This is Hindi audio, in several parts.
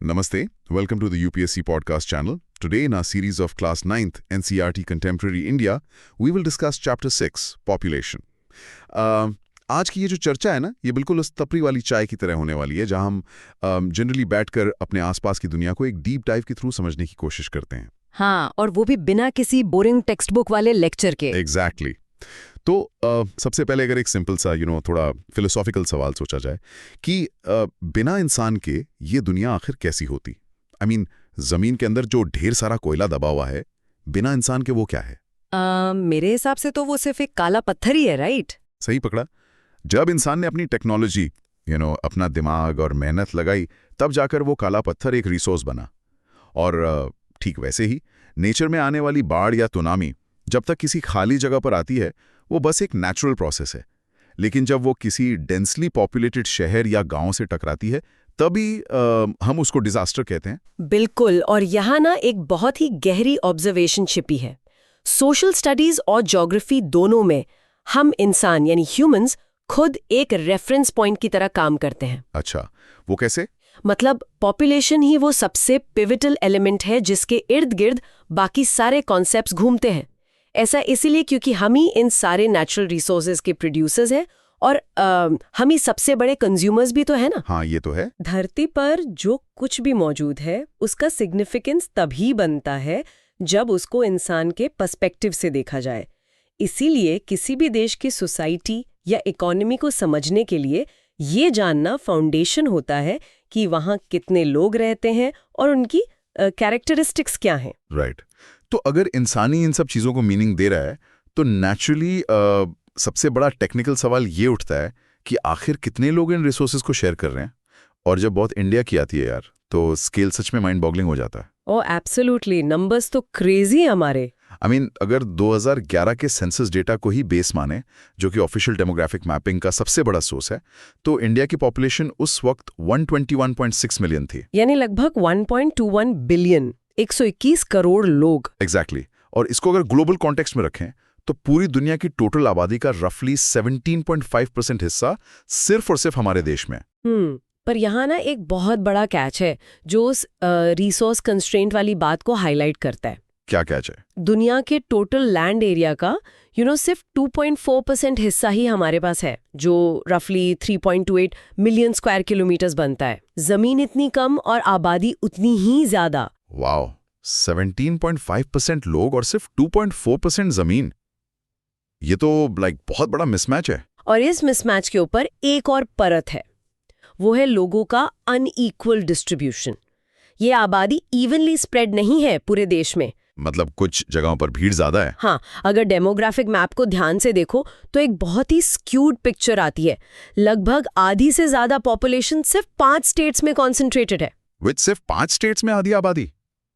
Namaste. Welcome to the UPSC podcast channel. Today in our series of Class 9th NCERT Contemporary India, we will discuss Chapter 6, Population. आज की ये जो चर्चा है ना, ये बिल्कुल उस तपरी वाली चाय की तरह होने वाली है जहां हम जनरली बैठकर अपने आसपास की दुनिया को एक डीप डाइव के थ्रू समझने की कोशिश करते हैं। हाँ, और वो भी बिना किसी बोरिंग टेक्स्ट बुक वाले लेक्चर के। एग्जैक्टली। तो सबसे पहले अगर एक सिंपल सा थोड़ा फिलोसॉफिकल सवाल सोचा जाए कि बिना इंसान के ये दुनिया आखिर कैसी होती। I mean, जमीन के अंदर जो ढेर सारा कोयला दबा हुआ है, बिना इंसान के वो क्या है? मेरे हिसाब से तो वो सिर्फ एक काला पत्थर ही है, राइट? सही पकड़ा। जब इंसान ने अपनी टेक्नोलॉजी अपना दिमाग और मेहनत लगाई, तब जाकर वो काला पत्थर एक रिसोर्स बना। और ठीक वैसे ही नेचर में आने वाली बाढ़ या सुनामी जब तक किसी खाली जगह पर आती है, वो बस एक नेचुरल प्रोसेस है। लेकिन जब वो किसी डेंसली पॉपुलेटेड शहर या गांव से टकराती है, तभी हम उसको डिजास्टर कहते हैं। बिल्कुल, और यहाँ ना एक बहुत ही गहरी ऑब्जर्वेशन छिपी है। सोशल स्टडीज और ज्योग्राफी दोनों में हम इंसान यानी ह्यूमंस खुद एक रेफरेंस पॉइंट की तरह काम करते हैं। अच्छा, वो कैसे? मतलब पॉपुलेशन ही वो सबसे पिवटल एलिमेंट है जिसके इर्द गिर्द बाकी सारे कॉन्सेप्ट्स घूमते हैं। ऐसा इसीलिए क्योंकि हम ही इन सारे नेचुरल रिसोर्सेज के प्रोड्यूसर्स हैं और हम ही सबसे बड़े कंज्यूमर्स भी तो है ना। हाँ, ये तो है। धरती पर जो कुछ भी मौजूद है उसका सिग्निफिकेंस तभी बनता है जब उसको इंसान के पर्सपेक्टिव से देखा जाए। इसीलिए किसी भी देश की सोसाइटी या इकोनॉमी को समझने के लिए ये जानना फाउंडेशन होता है कि वहाँ कितने लोग रहते हैं और उनकी कैरेक्टरिस्टिक्स क्या हैं। राइट। तो अगर इंसानी इन सब चीज़ों को मीनिंग दे रहा है, तो नेचुरली सबसे बड़ा टेक्निकल सवाल ये उठता है कि आखिर कितने लोग इन रिसोर्सेज को शेयर कर रहे हैं। और जब बहुत इंडिया की आती है यार, तो स्केल सच में माइंड बॉगलिंग हो जाता है। ओह एब्सोल्युटली, नंबर्स तो क्रेजी है हमारे। अगर 2011 के सेंसस डेटा को ही बेस माने, जो कि ऑफिशियल डेमोग्राफिक मैपिंग का सबसे बड़ा सोर्स है, तो इंडिया की पॉपुलेशन उस वक्त 121.6 मिलियन थी, यानी लगभग 1.21 बिलियन, 121 करोड़ लोग। एग्जैक्टली। और इसको अगर ग्लोबल कॉन्टेक्स्ट में रखें, तो पूरी दुनिया की टोटल आबादी का रफली 17.5% हिस्सा सिर्फ और सिर्फ हमारे देश में। पर यहाँ ना एक बहुत बड़ा कैच है जो उस रिसोर्स कंस्ट्रेंट वाली बात को हाईलाइट करता है। क्या कैच है? दुनिया के टोटल लैंड एरिया का सिर्फ 2.4% हिस्सा ही हमारे पास है, जो रफली 3.28 मिलियन स्क्वायर किलोमीटर्स बनता है। जमीन इतनी कम और आबादी उतनी ही ज्यादा। वाओ, 17.5% लोग और सिर्फ 2.4% जमीन। ये तो बहुत बड़ा मिसमैच है। और इस मिसमैच के ऊपर एक और परत है, वो है लोगों का अनइक्वल डिस्ट्रीब्यूशन। ये आबादी इवनली स्प्रेड नहीं है पूरे देश में। मतलब कुछ जगहों पर भीड़ ज्यादा है। हाँ, अगर डेमोग्राफिक मैप को ध्यान से देखो तो एक बहुत ही स्क्यूड पिक्चर आती है। लगभग आधी से ज्यादा पॉपुलेशन सिर्फ 5 स्टेट्स में कॉन्सेंट्रेटेड है। विच सिर्फ 5 स्टेट्स में आधी आबादी?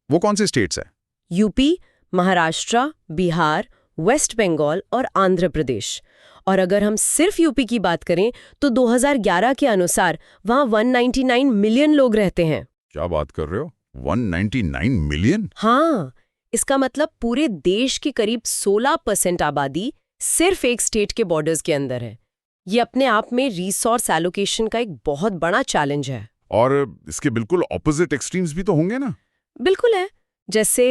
वो कौन से स्टेट्स है? यूपी, महाराष्ट्र, बिहार, वेस्ट बंगाल और आंध्र प्रदेश। और अगर हम सिर्फ यूपी की बात करें तो 2011 के अनुसार वहां 199 मिलियन लोग रहते हैं। क्या बात कर रहे हो? 199 मिलियन? हाँ, इसका मतलब पूरे देश की करीब 16% आबादी सिर्फ एक स्टेट के बॉर्डर्स के अंदर है। ये अपने आप में रिसोर्स एलोकेशन का एक बहुत बड़ा चैलेंज है। और इसके बिल्कुल ऑपोजिट एक्सट्रीम्स भी तो होंगे ना? बिल्कुल है। जैसे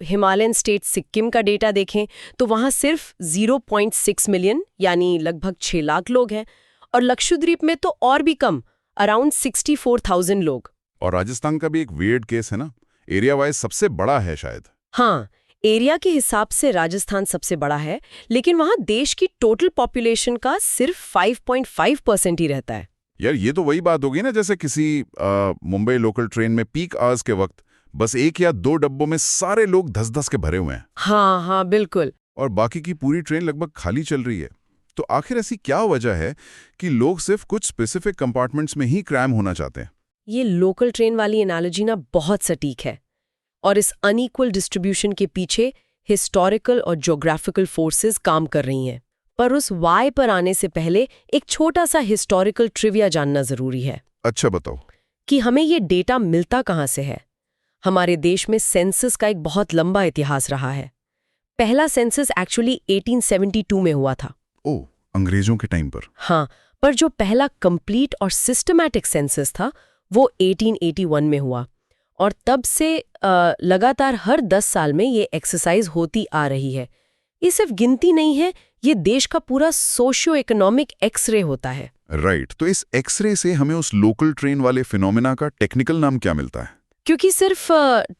हिमालयन स्टेट सिक्किम का डेटा देखें तो वहां सिर्फ 0.6 मिलियन यानी लगभग 6 लाख लोग हैं, और लक्षद्वीप में तो और भी कम, अराउंड 64,000 लोग। और राजस्थान का भी एक वियर्ड केस है ना, एरिया वाइज सबसे बड़ा है शायद। हाँ, एरिया के हिसाब से राजस्थान सबसे बड़ा है, लेकिन वहां देश की टोटल पॉपुलेशन का सिर्फ 5.5% ही रहता है। यार, ये तो वही बात होगी ना, जैसे किसी मुंबई लोकल ट्रेन में पीक आवर्स के वक्त बस 1 या 2 डब्बों में सारे लोग धस-धस के भरे हुए हैं। हाँ हाँ, बिल्कुल। और बाकी की पूरी ट्रेन लगभग खाली चल रही है। तो आखिर ऐसी क्या वजह है कि लोग सिर्फ कुछ स्पेसिफिक कंपार्टमेंट्स में ही क्रैम होना चाहते हैं? ये लोकल ट्रेन वाली एनालॉजी ना बहुत सटीक है, और इस अनइक्वल डिस्ट्रीब्यूशन के पीछे हिस्टोरिकल और ज्योग्राफिकल फोर्सेस काम कर रही हैं। पर उस वाई पर आने से पहले एक छोटा सा हिस्टोरिकल ट्रिविया जानना जरूरी है। अच्छा, बताओ। कि हमें ये डेटा मिलता कहाँ से है। हमारे देश में सेंसस का एक बहुत लंबा इतिहास रहा है। पहला सेंसस एक्चुअली 1872 में हुआ था। ओह, अंग्रेजों के टाइम पर? हाँ, पर जो पहला कंप्लीट और सिस्टमैटिक सेंसस था वो 1881 में हुआ। और तब से लगातार हर 10 साल में ये एक्सरसाइज होती आ रही है। ये सिर्फ गिनती नहीं है, ये देश का पूरा सोशियो इकोनॉमिक एक्सरे होता है। राइट, तो इस एक्सरे से हमें उस लोकल ट्रेन वाले फिनोमेना का टेक्निकल नाम क्या मिलता है? क्योंकि सिर्फ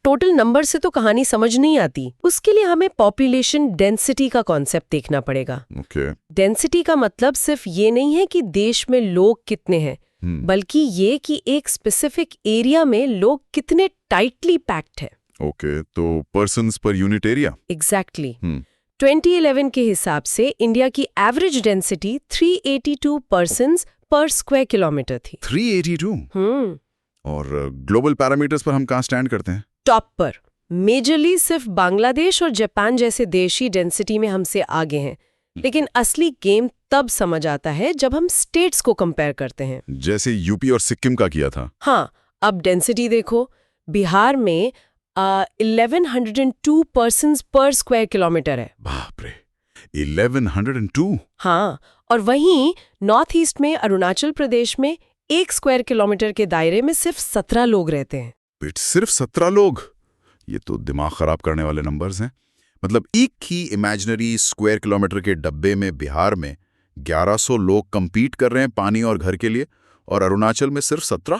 टोटल नंबर से तो कहानी समझ नहीं आती, उसके लिए हमें पॉपुलेशन डेंसिटी का कॉन्सेप्ट देखना पड़ेगा। ओके। डेंसिटी का मतलब सिर्फ ये नहीं है कि देश में लोग कितने हैं, बल्कि ये कि एक स्पेसिफिक एरिया में लोग कितने टाइटली पैक्ड है। ओके, तो persons per unit area. Exactly. 2011 के हिसाब से इंडिया की एवरेज डेंसिटी 382 पर्सन्स पर स्क्वायर किलोमीटर थी। 382? और ग्लोबल पैरामीटर्स पर हम कहाँ स्टैंड करते हैं? टॉप पर। मेजरली सिर्फ बांग्लादेश और जापान जैसे देश ही डेंसिटी में हमसे आगे हैं। लेकिन असली गेम तब समझ आता है जब हम स्टेट्स को कंपेयर करते हैं, जैसे यूपी और सिक्किम का किया था। हाँ, अब डेंसिटी देखो। बिहार में 1102 पर्सन्स पर स्क्वायर किलोमीटर है। बाप रे, 1102? हाँ, और वहीं नॉर्थ ईस्ट में अरुणाचल प्रदेश में 1 स्क्वायर किलोमीटर के दायरे में सिर्फ 17 लोग रहते हैं। सिर्फ 17 लोग? ये तो दिमाग खराब करने वाले नंबर्स हैं। मतलब एक ही इमेजिनरी स्क्वायर किलोमीटर के डब्बे में बिहार में 1100 लोग compete कर रहे हैं पानी और घर के लिए, और अरुणाचल में सिर्फ 17?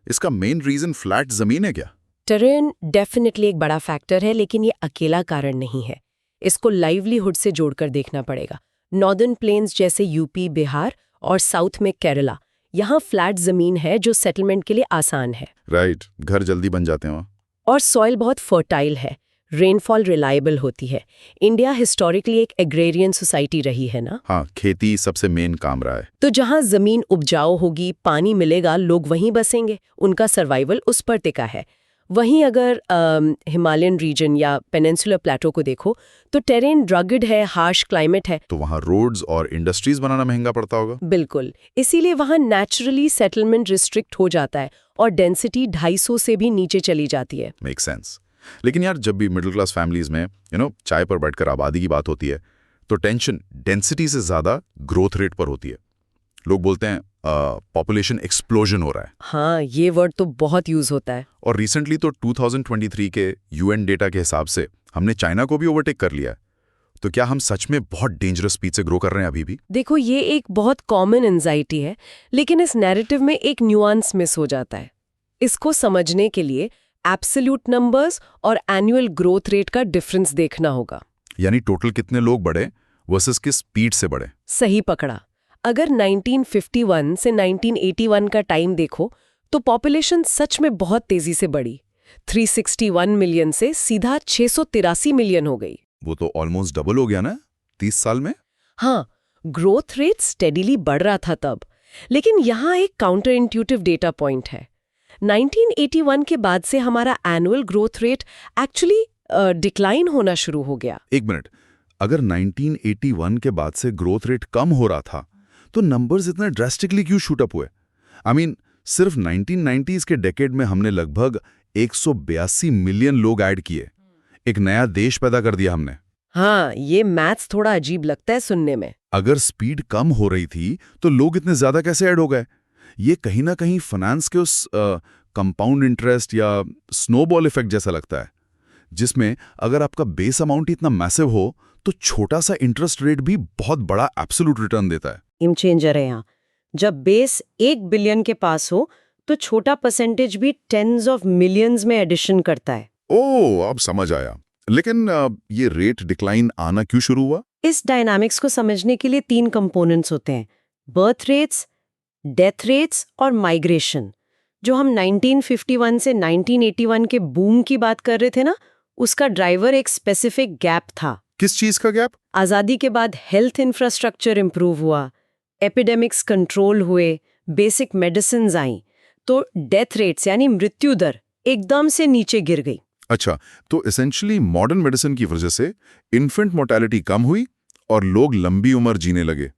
इसका मेन रीजन फ्लैट जमीन है क्या? टेरेन डेफिनेटली एक बड़ा फैक्टर है, लेकिन ये अकेला कारण नहीं है। इसको लाइवलीहुड से जोड़कर देखना पड़ेगा। नॉर्दर्न प्लेन्स जैसे यूपी, बिहार और साउथ में केरला, यहाँ फ्लैट जमीन है जो सेटलमेंट के लिए आसान है। राइट, घर जल्दी बन जाते हैं वहाँ। और सॉइल बहुत फर्टाइल है, रेनफॉल रिलायबल होती है। इंडिया हिस्टोरिकली एक एग्रेरियन सोसाइटी रही है ना। हाँ, खेती सबसे मेन काम रहा है। तो जहाँ जमीन उपजाऊ होगी, पानी मिलेगा, लोग वहीं बसेंगे, उनका सर्वाइवल उस पर टिका है। वहीं अगर हिमालयन रीजन या पेनिनसुलर प्लेटो को देखो तो टेरेन रगड है, हार्श क्लाइमेट है, तो वहाँ रोड्स और इंडस्ट्रीज बनाना महंगा पड़ता होगा। बिल्कुल, इसीलिए वहाँ नेचुरली सेटलमेंट रिस्ट्रिक्ट हो जाता है और डेंसिटी 250 से भी नीचे चली जाती है। Make sense. लेकिन यार, जब भी मिडिल क्लास फैमिलीज में चाय पर बैठकर आबादी की बात होती है तो टेंशन डेंसिटी से ज्यादा ग्रोथ रेट पर होती है। लोग बोलते हैं पॉपुलेशन एक्सप्लोजन हो रहा है। हाँ, ये वर्ड तो बहुत यूज होता है। और रिसेंटली तो 2023 के यूएन डेटा के हिसाब से हमने चाइना को भी ओवरटेक कर लिया है। तो क्या हम सच में बहुत डेंजरस स्पीड से ग्रो कर रहे हैं अभी भी? देखो, ये एक बहुत कॉमन एंजाइटी है, लेकिन इस नैरेटिव में एक न्यूआंस मिस हो जाता है। इसको समझने के लिए एब्सोल्यूट नंबर्स और एनुअल ग्रोथ रेट का डिफरेंस देखना होगा। यानी टोटल कितने लोग बढ़े वर्सेस किस स्पीड से बढ़े। सही पकड़ा। अगर 1951 से 1981 का टाइम देखो तो पॉपुलेशन सच में बहुत तेजी से बढ़ी। 361 मिलियन से सीधा 683 मिलियन हो गई। वो तो ऑलमोस्ट डबल हो गया ना 30 साल में। हाँ, ग्रोथ रेट स्टेडीली बढ़ रहा था तब। लेकिन यहाँ एक काउंटर इंट्यूटिव डेटा पॉइंट है। 1981 के बाद से हमारा annual growth rate actually decline होना शुरू हो गया। एक मिनट, अगर 1981 के बाद से ग्रोथ रेट कम हो रहा था तो नंबर्स इतने ड्रास्टिकली क्यों शूट अप हुए? आई मीन, सिर्फ 1990s के डेकेड में हमने लगभग 182 मिलियन लोग ऐड किए। एक नया देश पैदा कर दिया हमने। हाँ, ये मैथ्स थोड़ा अजीब लगता है सुनने में। अगर स्पीड कम हो रही थी तो लोग इतने ज्यादा कैसे ऐड हो गए? ये कहीं ना कहीं फाइनेंस के उस कंपाउंड इंटरेस्ट या स्नोबॉल इफेक्ट जैसा लगता है, जिसमें अगर आपका बेस अमाउंट इतना मैसिव हो तो छोटा सा इंटरेस्ट रेट भी बहुत बड़ा एब्सोल्यूट रिटर्न देता है। गेम चेंजर है यहाँ। जब बेस 1 बिलियन के पास हो तो छोटा परसेंटेज भी टेंस ऑफ मिलियंस में एडिशन करता है। ओह, अब समझ आया। लेकिन ये रेट डिक्लाइन आना क्यों शुरू हुआ? इस डायनामिक्स को समझने के लिए 3 कंपोनेंट्स होते हैं: बर्थ रेट्स, डेथ रेट्स और माइग्रेशन। जो हम 1951 से 1981 के बूम की बात कर रहे थे ना, उसका ड्राइवर एक स्पेसिफिक गैप था। किस चीज का गैप? आज़ादी के बाद हेल्थ इंफ्रास्ट्रक्चर इंप्रूव हुआ, एपिडेमिक्स कंट्रोल हुए, बेसिक मेडिसिन्स आई, तो डेथ रेट्स यानी मृत्यु दर एकदम से नीचे गिर गई। अच्छा, तो एसेंशियली मॉडर्न मेडिसिन की वजह से इन्फेंट मोर्टेलिटी कम हुई और लोग लंबी उम्र जीने लगे,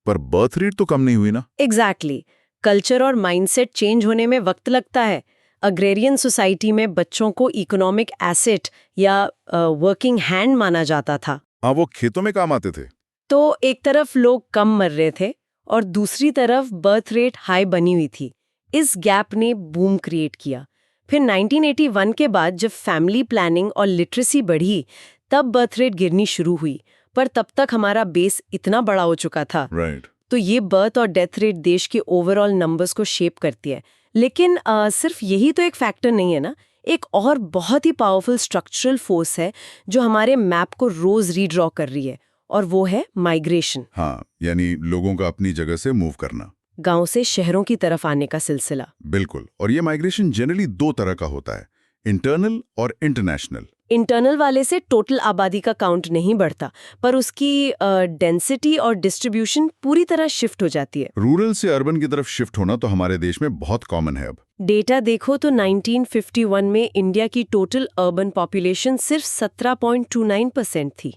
पर बर्थ रेट तो कम नहीं हुई ना? एग्जैक्टली। कल्चर और माइंडसेट चेंज होने में वक्त लगता है। अग्रेरियन सोसाइटी में बच्चों को इकोनॉमिक एसेट या वर्किंग हैंड माना जाता था। हाँ, वो खेतों में काम आते थे। तो एक तरफ लोग कम मर रहे थे और दूसरी तरफ बर्थ रेट हाई बनी हुई थी। इस गैप ने बूम क्रिएट किया। फिर 1981 के बाद जब फैमिली प्लानिंग और लिटरेसी बढ़ी, तब बर्थ रेट गिरनी शुरू हुई, पर तब तक हमारा बेस इतना बड़ा हो चुका था। राइट। तो ये बर्थ और डेथ रेट देश के ओवरऑल नंबर्स को शेप करती है। लेकिन सिर्फ यही तो एक फैक्टर नहीं है ना, एक और बहुत ही पावरफुल स्ट्रक्चरल फोर्स है जो हमारे मैप को रोज रीड्रॉ कर रही है, और वो है माइग्रेशन। हाँ, यानी लोगों का अपनी जगह से मूव करना, गांव से शहरों की तरफ आने का सिलसिला। बिल्कुल। और ये माइग्रेशन जनरली दो तरह का होता है, इंटरनल और इंटरनेशनल। इंटरनल वाले से टोटल आबादी का काउंट नहीं बढ़ता, पर उसकी डेंसिटी और डिस्ट्रीब्यूशन पूरी तरह शिफ्ट हो जाती है। रूरल से अर्बन की तरफ शिफ्ट होना तो हमारे देश में बहुत कॉमन है अब। डेटा देखो तो 1951 में इंडिया की टोटल अर्बन पॉपुलेशन सिर्फ 17.29% थी,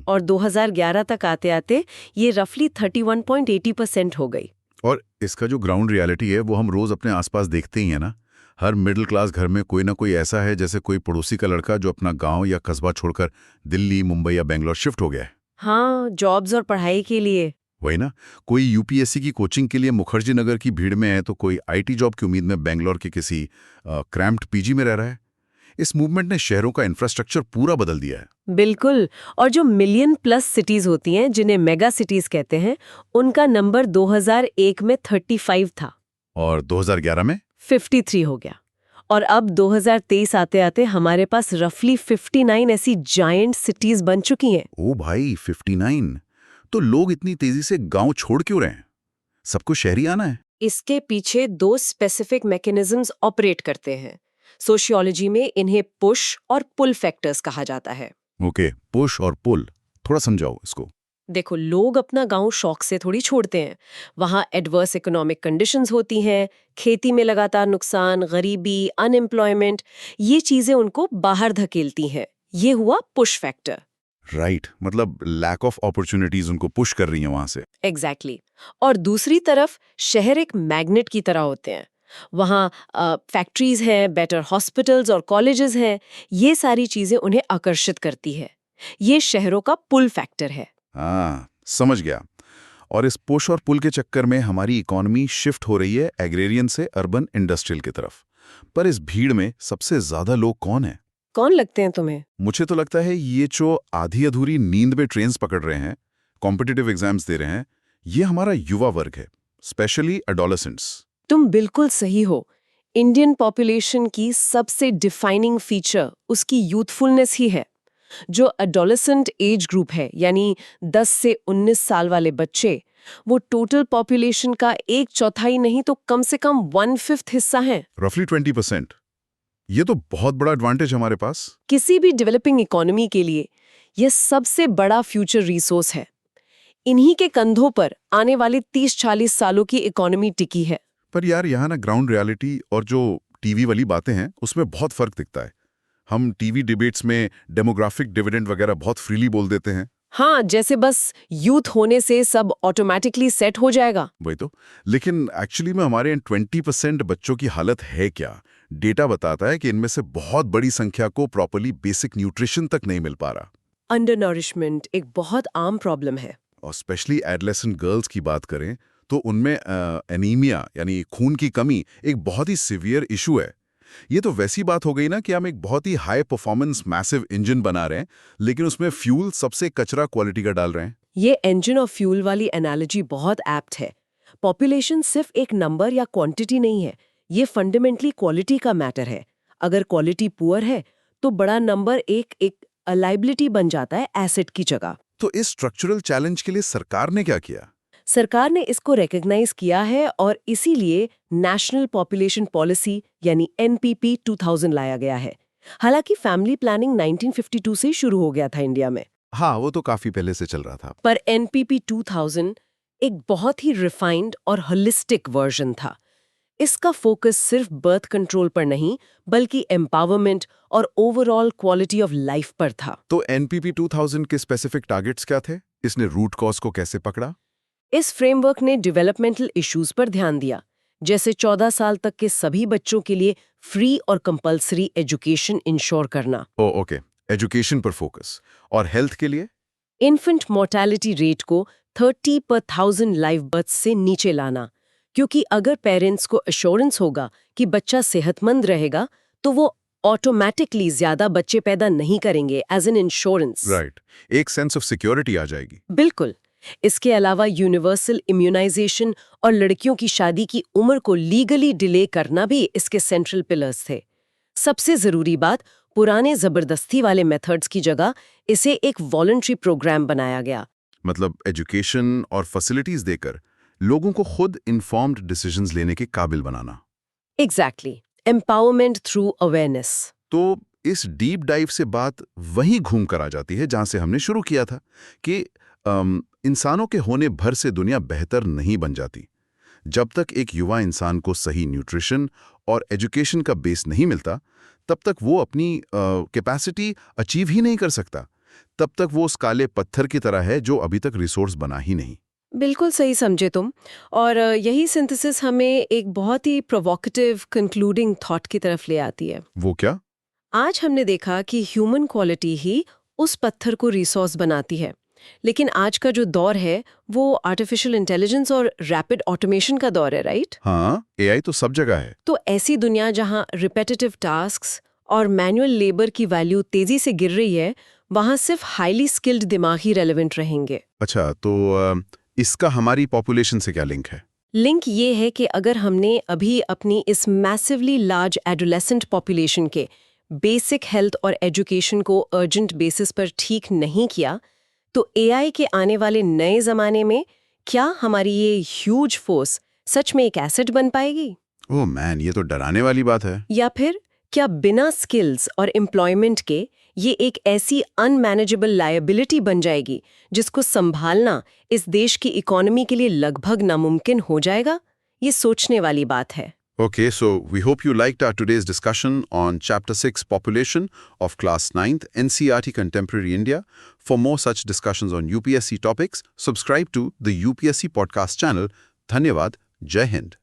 और 2011 तक आते आते ये रफली 31.80% हो गई। और इसका जो ग्राउंड रियलिटी है वो हम रोज अपने आसपास देखते ही है ना। हर मिडिल क्लास घर में कोई ना कोई ऐसा है, जैसे कोई पड़ोसी का लड़का जो अपना गांव या कस्बा छोड़कर दिल्ली, मुंबई या बेंगलोर शिफ्ट हो गया है। हाँ, जॉब्स और पढ़ाई के लिए। वही ना, कोई यूपीएससी की कोचिंग के लिए मुखर्जी नगर की भीड़ में है, तो कोई आईटी जॉब की उम्मीद में बेंगलोर के किसी क्रैम्प्ड पीजी में रह रहा है। इस मूवमेंट ने शहरों का इंफ्रास्ट्रक्चर पूरा बदल दिया है। बिल्कुल। और जो मिलियन प्लस सिटीज होती हैं, जिन्हें मेगा सिटीज कहते हैं, उनका नंबर 2001 में 35 था और 2011 में 53 हो गया। और अब 2023 आते आते हमारे पास रफली 59 ऐसी जायंट सिटीज बन चुकी हैं। ओ भाई, 59! तो लोग इतनी तेजी से गांव छोड़ क्यों रहे हैं? सबको शहरी आना है? इसके पीछे दो स्पेसिफिक मैकेनिज्म्स ऑपरेट करते हैं। सोशियोलॉजी में इन्हें पुश और पुल फैक्टर्स कहा जाता है। ओके, पुश और पुल, थोड़ा समझाओ इसको। देखो, लोग अपना गांव शौक से थोड़ी छोड़ते हैं। वहाँ एडवर्स इकोनॉमिक कंडीशंस होती हैं, खेती में लगातार नुकसान, गरीबी, अनएम्प्लॉयमेंट, ये चीजें उनको बाहर धकेलती हैं। ये हुआ पुश फैक्टर। राइट, मतलब लैक ऑफ अपॉर्चुनिटीज उनको पुश कर रही हैं वहां से। एग्जैक्टली। और दूसरी तरफ शहर एक मैग्नेट की तरह होते हैं। वहाँ फैक्ट्रीज हैं, बेटर हॉस्पिटल्स और कॉलेजेस हैं, ये सारी चीजें उन्हें आकर्षित करती है। ये शहरों का पुल फैक्टर है। हाँ, समझ गया। और इस पुश और पुल के चक्कर में हमारी इकोनॉमी शिफ्ट हो रही है एग्रेरियन से अर्बन इंडस्ट्रियल की तरफ। पर इस भीड़ में सबसे ज्यादा लोग कौन हैं? कौन लगते हैं तुम्हें? मुझे तो लगता है ये जो आधी अधूरी नींद में ट्रेन्स पकड़ रहे हैं, कॉम्पिटिटिव एग्जाम्स दे रहे हैं, ये हमारा युवा वर्ग है, स्पेशली एडोलेसेंट्स। तुम बिल्कुल सही हो। इंडियन पॉपुलेशन की सबसे डिफाइनिंग फीचर उसकी यूथफुलनेस ही है। जो एडोलेसेंट एज ग्रुप है, यानी 10 से 19 साल वाले बच्चे, वो टोटल पॉपुलेशन का 1/4 नहीं तो कम से कम 1/5 हिस्सा है। रफली 20%। ये तो बहुत बड़ा एडवांटेज हमारे पास। किसी भी डेवलपिंग इकोनॉमी के लिए यह सबसे बड़ा फ्यूचर रिसोर्स है। इन्हीं के कंधों पर आने वाले 30-40 सालों की इकोनॉमी टिकी है। पर यार, यहाँ ना ग्राउंड रियलिटी और जो टीवी वाली बातें हैं उसमें बहुत फर्क दिखता है। हम टीवी डिबेट्स में डेमोग्राफिक डिविडेंड वगैरह बहुत फ्रीली बोल देते हैं। हाँ, जैसे बस यूथ होने से सब ऑटोमेटिकली सेट हो जाएगा। वही तो। लेकिन एक्चुअली में हमारे 20% बच्चों की हालत है क्या? डेटा बताता है कि इनमें से बहुत बड़ी संख्या को प्रॉपर्ली बेसिक न्यूट्रिशन तक नहीं मिल पा रहा। अंडर नरिशमेंट एक बहुत आम प्रॉब्लम है। और स्पेशली एडोलेसेंट गर्ल्स की बात करें तो उनमें एनीमिया यानी खून की कमी एक बहुत ही सिवियर इशू है। ये तो वैसी बात हो गई ना कि हम एक बहुत ही हाई परफॉर्मेंस मैसिव इंजन बना रहे हैं, लेकिन उसमें फ्यूल सबसे कचरा क्वालिटी का डाल रहे हैं। ये इंजन और फ्यूल वाली एनालॉजी बहुत एप्ट है। पॉपुलेशन सिर्फ एक नंबर या क्वांटिटी नहीं है, ये फंडामेंटली क्वालिटी का मैटर है। अगर क्वालिटी पुअर है तो बड़ा नंबर एक लायबिलिटी बन जाता है एसेट की जगह। तो इस स्ट्रक्चरल चैलेंज के लिए सरकार ने क्या किया? सरकार ने इसको रिकॉग्नाइज किया है और इसीलिए नेशनल पॉपुलेशन पॉलिसी यानी एनपीपी 2000 लाया गया है। हालांकि फैमिली प्लानिंग 1952 से शुरू हो गया था इंडिया में। हाँ, वो तो काफी पहले से चल रहा था। पर एनपीपी 2000 एक बहुत ही रिफाइंड और होलिस्टिक वर्जन था। इसका फोकस सिर्फ बर्थ कंट्रोल पर नहीं, बल्कि एम्पावरमेंट और ओवरऑल क्वालिटी ऑफ लाइफ पर था। तो एनपीपी 2000 के स्पेसिफिक टारगेट्स क्या थे? इसने रूट कॉज को कैसे पकड़ा? इस फ्रेमवर्क ने डेवलपमेंटल इश्यूज पर ध्यान दिया, जैसे 14 साल तक के सभी बच्चों के लिए फ्री और कंपल्सरी एजुकेशन इंश्योर करना। ओके, एजुकेशन पर फोकस। और हेल्थ के लिए? इन्फेंट मोर्टेलिटी रेट को 30 पर 1000 लाइव बर्थ से नीचे लाना, क्योंकि अगर पेरेंट्स को एश्योरेंस होगा कि बच्चा सेहतमंद रहेगा तो वो ऑटोमेटिकली ज्यादा बच्चे पैदा नहीं करेंगे एज एन इंश्योरेंस। राइट, एक सेंस ऑफ सिक्योरिटी आ जाएगी। बिल्कुल। इसके अलावा यूनिवर्सल इम्यूनाइजेशन और लड़कियों की शादी की उम्र को लीगली डिले करना भी इसके सेंट्रल पिलर्स थे। सबसे जरूरी बात, पुराने जबरदस्ती वाले मेथड्स की जगह इसे एक वॉलंटरी प्रोग्राम बनाया गया। मतलब एजुकेशन और फैसिलिटीज देकर लोगों को खुद इन्फॉर्म्ड डिसीजंस लेने के काबिल बनाना। Exactly, empowerment through awareness. तो इस डीप डाइव से बात वहीं घूम कर आ जाती है जहां से हमने शुरू किया था कि इंसानों के होने भर से दुनिया बेहतर नहीं बन जाती। जब तक एक युवा इंसान को सही न्यूट्रिशन और एजुकेशन का बेस नहीं मिलता, तब तक वो अपनी कैपेसिटी अचीव ही नहीं कर सकता। तब तक वो उस काले पत्थर की तरह है जो अभी तक रिसोर्स बना ही नहीं। बिल्कुल सही समझे तुम। और यही सिंथेसिस हमें एक बहुत ही प्रोवोकेटिव कंक्लूडिंग थॉट की तरफ ले आती है। वो क्या? आज हमने देखा कि ह्यूमन क्वालिटी ही उस पत्थर को रिसोर्स बनाती है, लेकिन आज का जो दौर है वो आर्टिफिशियल इंटेलिजेंस और रैपिड ऑटोमेशन का दौर है, राइट? हाँ, एआई तो सब जगह है। तो ऐसी दुनिया जहां रिपेटिटिव टास्क्स और मैनुअल लेबर की वैल्यू तेजी से गिर रही है, वहां सिर्फ हाईली स्किल्ड दिमाग ही रेलेवेंट रहेंगे। अच्छा, तो इसका हमारी पॉपुलेशन से क्या लिंक है? लिंक ये है कि अगर हमने अभी अपनी इस मैसिवली लार्ज एडोलेसेंट पॉपुलेशन के बेसिक हेल्थ और एजुकेशन को अर्जेंट बेसिस पर ठीक नहीं किया, तो एआई के आने वाले नए जमाने में क्या हमारी ये ह्यूज फोर्स सच में एक एसेट बन पाएगी? ओह मैन, ये तो डराने वाली बात है। या फिर क्या बिना स्किल्स और एम्प्लॉयमेंट के ये एक ऐसी अनमैनेजेबल लायबिलिटी बन जाएगी जिसको संभालना इस देश की इकोनॉमी के लिए लगभग नामुमकिन हो जाएगा? ये सोचने वाली बात है। Okay, so we hope you liked our today's discussion on Chapter 6 Population of Class 9th NCERT Contemporary India. For more such discussions on UPSC topics, subscribe to the UPSC podcast channel. Dhanyavad. Jai Hind.